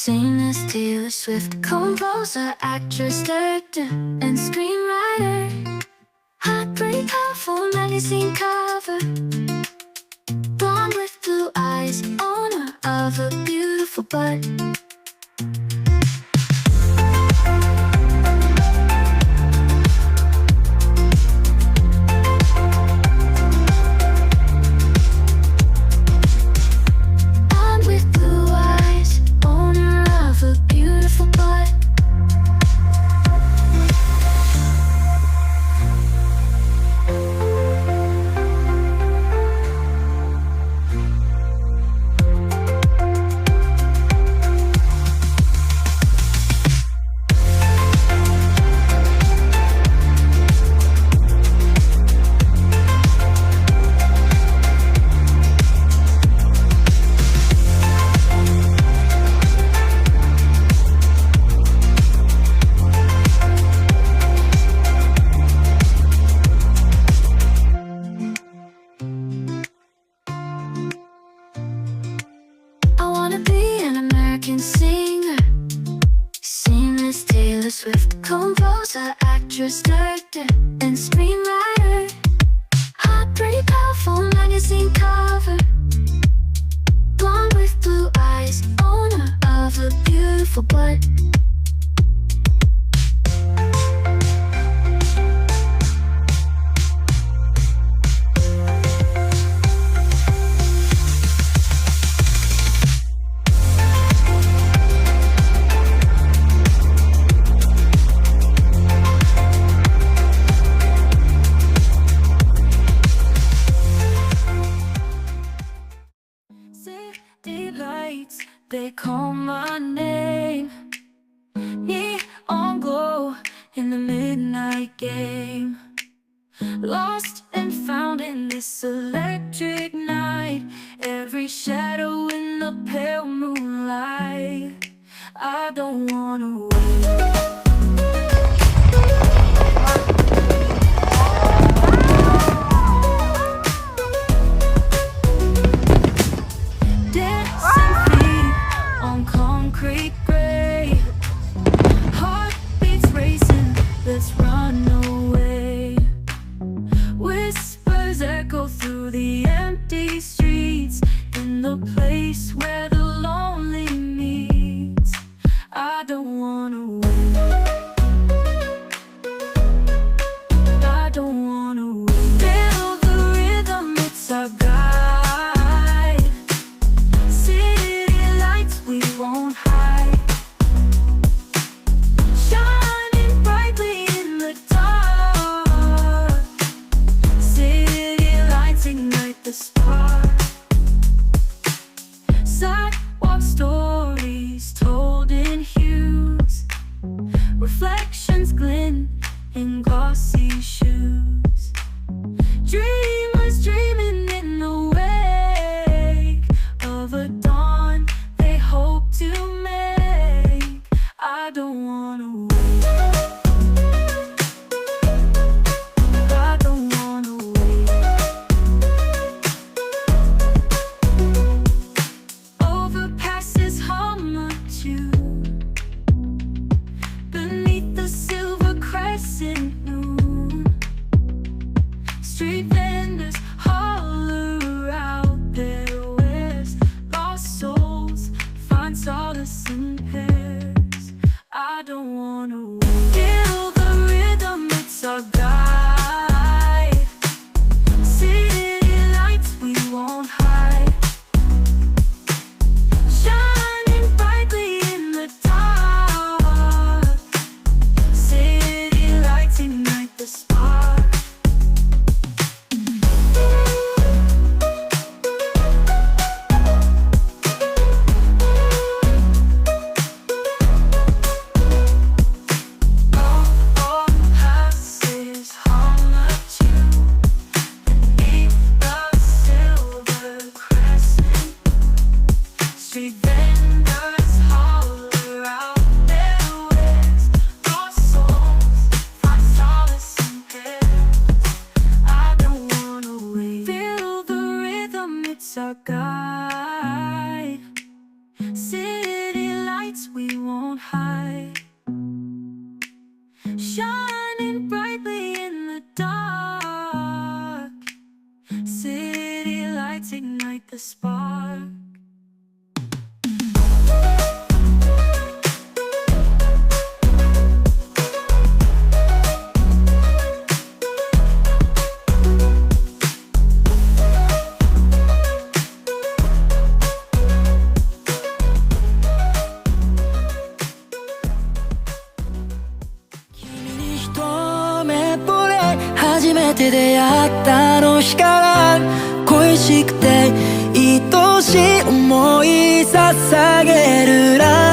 Singers, Taylor Swift, composer, actress, director, and screenwriter. Heartbreak, powerful magazine cover. Blonde with blue eyes, owner of a beautiful butt. Singer, singers, Taylor Swift, composer, actress, director, and screenwriter. Heartbreak, powerful magazine cover. Blonde with blue eyes, owner of a beautiful butt. Lights, they call my name. Neon glow in the midnight game. Lost and found in this electric night. Every shadow in the pale moonlight. I don't wanna wait. Let's run away. Whispers echo through the empty streets, in the place where the lonely meets. I don't wanna wait. I don't wanna wait. Feel the rhythm, it's our guide. City lights, we won't hide. Sidewalk stories told in hues, reflections glint in glossy shoes. Dreamers dreaming in the wake of a dawn they hope to make. I don't wanna wait. I don't wanna wait. Overpasses hum tune beneath the silver crescent moon. Street vendors holler out their wares. Lost souls find solace in pairs. I don't wanna wait. Feel the rhythm, it's our guide. City lights, we won't hide. Shining brightly in the dark. City lights ignite the spark. Passes hum a tune beneath the silver crescent. Street vendors holler out their wares. Lost souls find solace in pairs. I don't wanna wait. Feel the rhythm, it's our guide. City lights, lights ignite the spark.君に一目惚れ初めて出会ったあの日から恋しくて愛しい思い捧げるラ